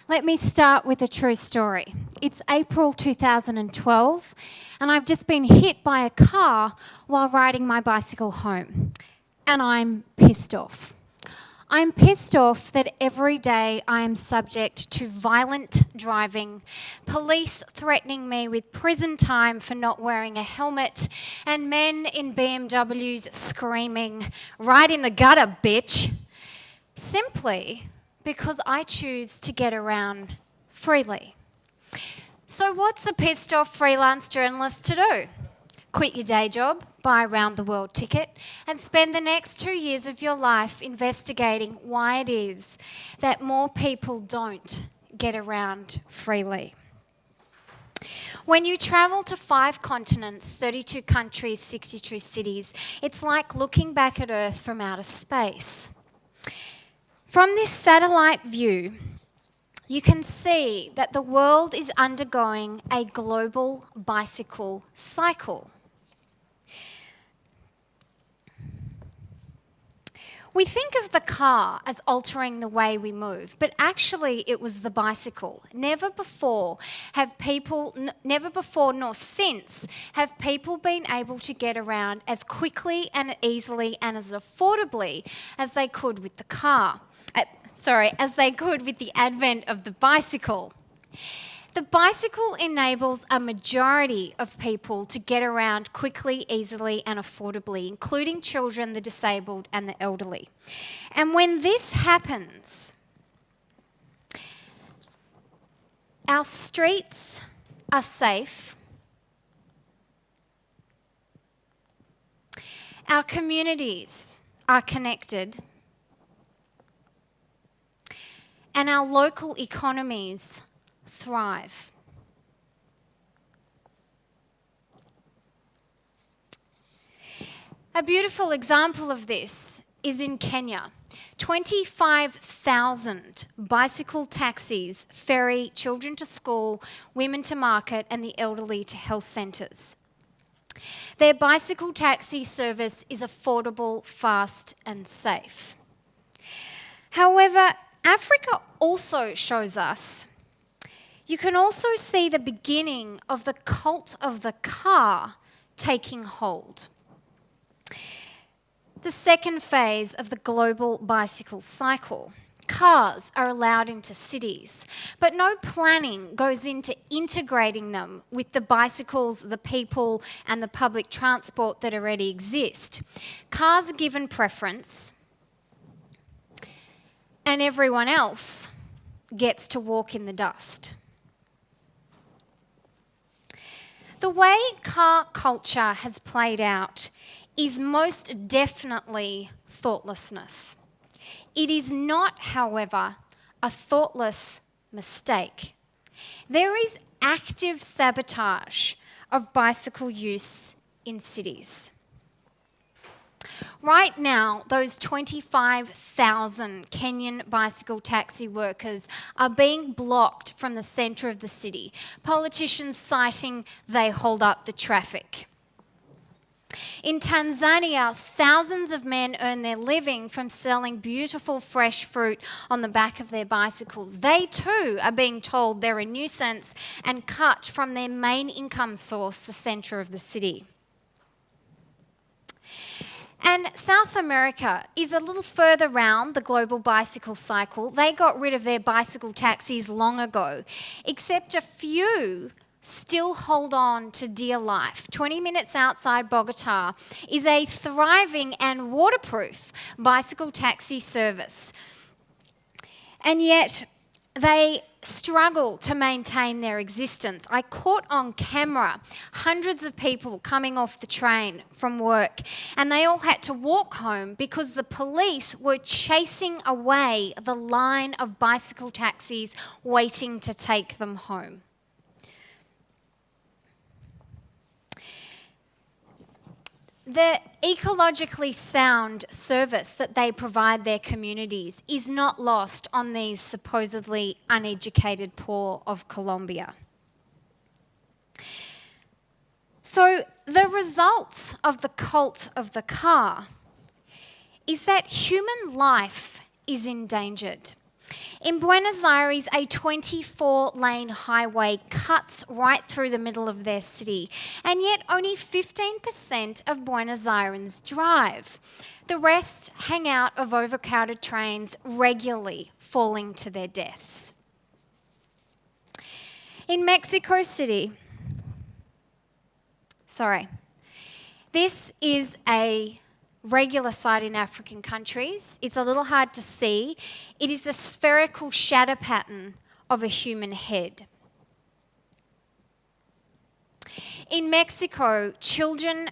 Let me start with a true story. It's April 2012, and I've just been hit by a car while riding my bicycle home. And I'm pissed off. I'm pissed off that every day I am subject to violent driving, police threatening me with prison time for not wearing a helmet, and men in BMWs screaming, "Right in the gutter, bitch," simply because I choose to get around freely. So what's a pissed off freelance journalist to do? Quit your day job, buy a round-the-world ticket, and spend the next 2 years of your life investigating why it is that more people don't get around freely. When you travel to 5 continents, 32 countries, 62 cities, it's like looking back at Earth from outer space. From this satellite view, you can see that the world is undergoing a global bicycle cycle. We think of the car as altering the way we move, but actually it was the bicycle. Never before nor since have people been able to get around as quickly and easily and as affordably as they could with the car. As they could with the advent of the bicycle. The bicycle enables a majority of people to get around quickly, easily, and affordably, including children, the disabled, and the elderly. And when this happens, our streets are safe, our communities are connected, and our local economies thrive. A beautiful example of this is in Kenya. 25,000 bicycle taxis ferry children to school, women to market, and the elderly to health centres. Their bicycle taxi service is affordable, fast, and safe. However, Africa also shows us you can also see the beginning of the cult of the car taking hold. The second phase of the global bicycle cycle. Cars are allowed into cities, but no planning goes into integrating them with the bicycles, the people, and the public transport that already exist. Cars are given preference, and everyone else gets to walk in the dust. The way car culture has played out is most definitely thoughtlessness. It is not, however, a thoughtless mistake. There is active sabotage of bicycle use in cities. Right now, those 25,000 Kenyan bicycle taxi workers are being blocked from the centre of the city, politicians citing they hold up the traffic. In Tanzania, thousands of men earn their living from selling beautiful fresh fruit on the back of their bicycles. They too are being told they're a nuisance and cut from their main income source, the centre of the city. And South America is a little further round the global bicycle cycle. They got rid of their bicycle taxis long ago, except a few still hold on to dear life. 20 minutes outside Bogota is a thriving and waterproof bicycle taxi service. And yet they struggle to maintain their existence. I caught on camera hundreds of people coming off the train from work, and they all had to walk home because the police were chasing away the line of bicycle taxis waiting to take them home. The ecologically sound service that they provide their communities is not lost on these supposedly uneducated poor of Colombia. So the results of the cult of the car is that human life is endangered. In Buenos Aires, a 24-lane highway cuts right through the middle of their city, and yet only 15% of Buenos Aires drive. The rest hang out of overcrowded trains, regularly falling to their deaths. In Mexico City, this is a regular sight in African countries. It's a little hard to see. It is the spherical shadow pattern of a human head. In Mexico, children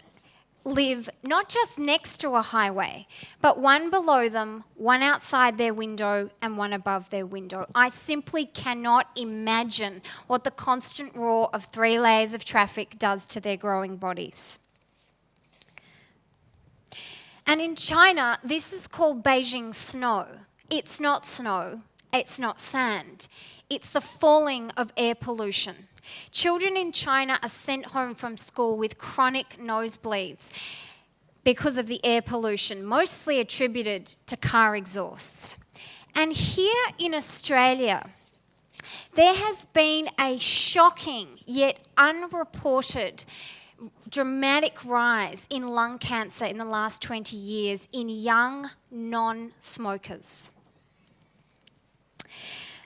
live not just next to a highway, but one below them, one outside their window, and one above their window. I simply cannot imagine what the constant roar of 3 layers of traffic does to their growing bodies. And in China, this is called Beijing snow. It's not snow, it's not sand. It's the falling of air pollution. Children in China are sent home from school with chronic nosebleeds because of the air pollution, mostly attributed to car exhausts. And here in Australia, there has been a shocking yet unreported dramatic rise in lung cancer in the last 20 years in young non-smokers.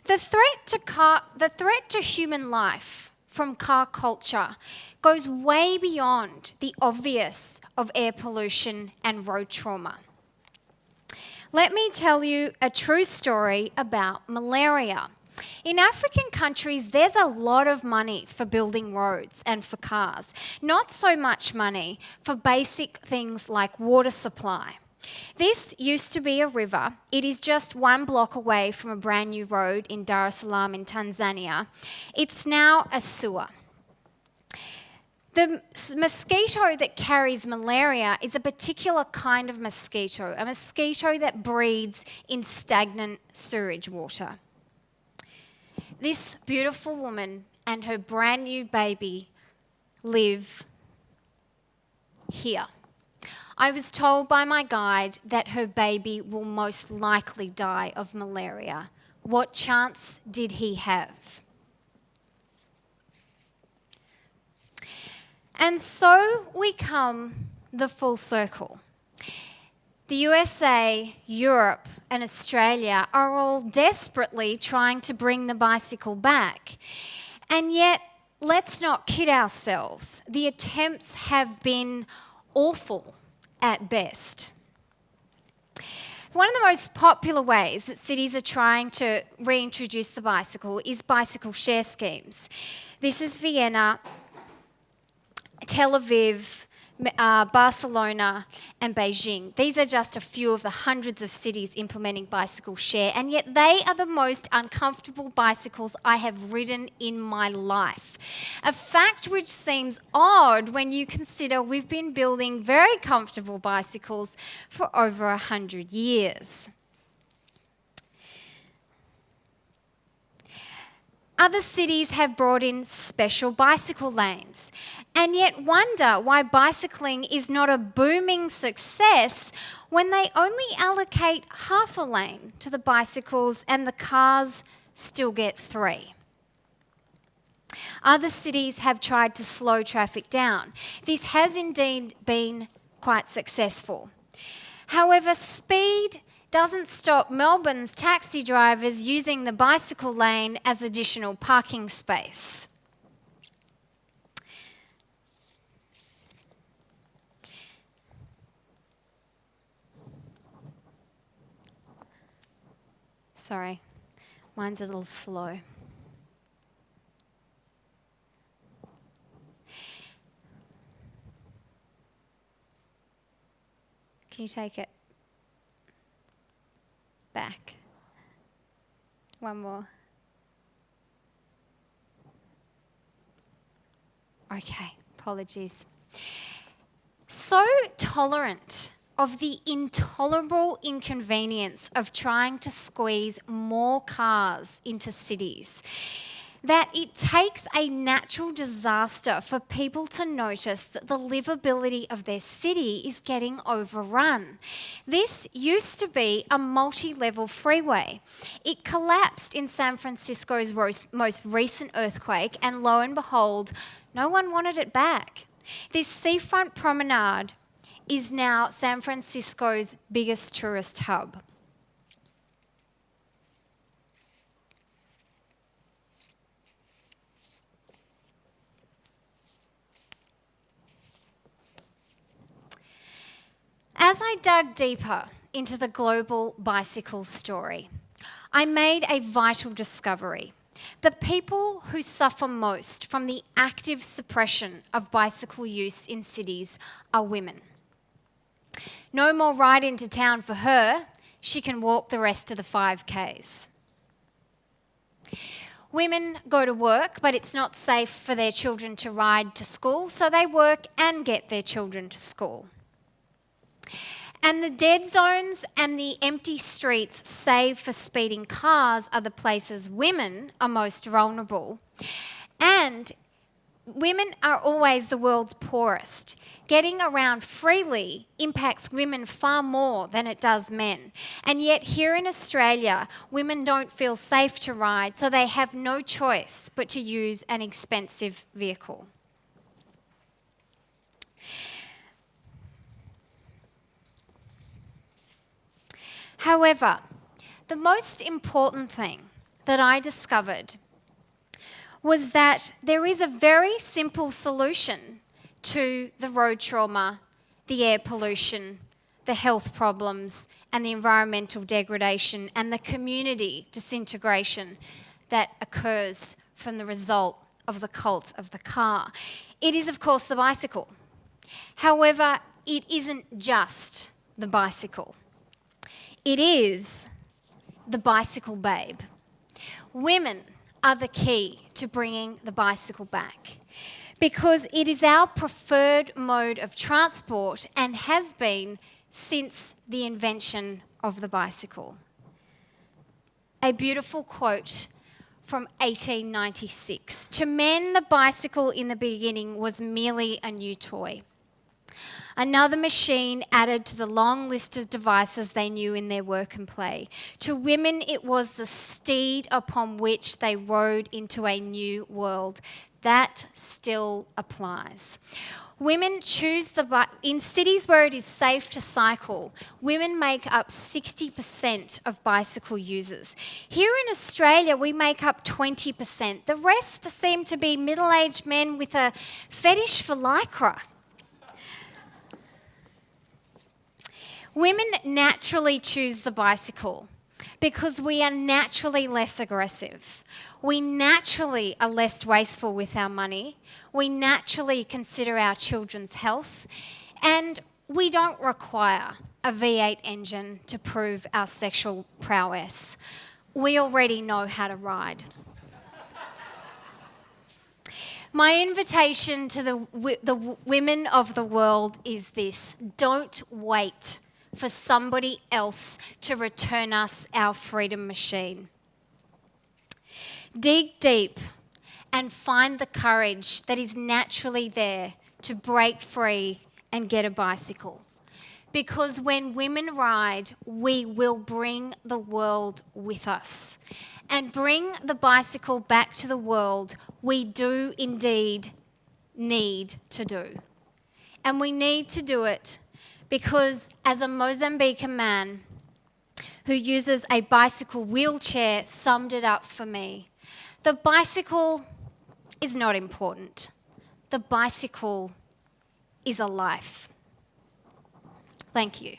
The threat to human life from car culture goes way beyond the obvious of air pollution and road trauma. Let me tell you a true story about malaria. In African countries, there's a lot of money for building roads and for cars. Not so much money for basic things like water supply. This used to be a river. It is just 1 block away from a brand new road in Dar es Salaam in Tanzania. It's now a sewer. The mosquito that carries malaria is a particular kind of mosquito, a mosquito that breeds in stagnant sewage water. This beautiful woman and her brand new baby live here. I was told by my guide that her baby will most likely die of malaria. What chance did he have? And so we come the full circle. The USA, Europe, and Australia are all desperately trying to bring the bicycle back. And yet, let's not kid ourselves. The attempts have been awful at best. One of the most popular ways that cities are trying to reintroduce the bicycle is bicycle share schemes. This is Vienna, Tel Aviv, Barcelona and Beijing. These are just a few of the hundreds of cities implementing bicycle share, and yet they are the most uncomfortable bicycles I have ridden in my life. A fact which seems odd when you consider we've been building very comfortable bicycles for over 100 years. Other cities have brought in special bicycle lanes, and yet wonder why bicycling is not a booming success when they only allocate half a lane to the bicycles and the cars still get 3. Other cities have tried to slow traffic down. This has indeed been quite successful. However, speed doesn't stop Melbourne's taxi drivers using the bicycle lane as additional parking space. Sorry, mine's a little slow. Can you take it back? One more. Okay, apologies. So tolerant of the intolerable inconvenience of trying to squeeze more cars into cities. that it takes a natural disaster for people to notice that the livability of their city is getting overrun. This used to be a multi-level freeway. It collapsed in San Francisco's most recent earthquake, and lo and behold, no one wanted it back. This seafront promenade is now San Francisco's biggest tourist hub. As I dug deeper into the global bicycle story, I made a vital discovery. The people who suffer most from the active suppression of bicycle use in cities are women. No more ride into town for her. She can walk the rest of the 5Ks. Women go to work, but it's not safe for their children to ride to school, so they work and get their children to school. And the dead zones and the empty streets save for speeding cars are the places women are most vulnerable. And women are always the world's poorest. Getting around freely impacts women far more than it does men. And yet here in Australia, women don't feel safe to ride, so they have no choice but to use an expensive vehicle. However, the most important thing that I discovered was that there is a very simple solution to the road trauma, the air pollution, the health problems, and the environmental degradation and the community disintegration that occurs from the result of the cult of the car. It is, of course, the bicycle. However, it isn't just the bicycle. It is the bicycle babe. Women are the key to bringing the bicycle back because it is our preferred mode of transport and has been since the invention of the bicycle. A beautiful quote from 1896. To men, the bicycle in the beginning was merely a new toy. Another machine added to the long list of devices they knew in their work and play. To women, it was the steed upon which they rode into a new world. That still applies. Women choose in cities where it is safe to cycle, women make up 60% of bicycle users. Here in Australia, we make up 20%. The rest seem to be middle-aged men with a fetish for lycra. Women naturally choose the bicycle because we are naturally less aggressive. We naturally are less wasteful with our money. We naturally consider our children's health. And we don't require a V8 engine to prove our sexual prowess. We already know how to ride. My invitation to the women of the world is this: don't wait for somebody else to return us our freedom machine. Dig deep and find the courage that is naturally there to break free and get a bicycle. Because when women ride, we will bring the world with us. And bring the bicycle back to the world, we do indeed need to do. And we need to do it because as a Mozambican man who uses a bicycle wheelchair summed it up for me, the bicycle is not important. The bicycle is a life. Thank you.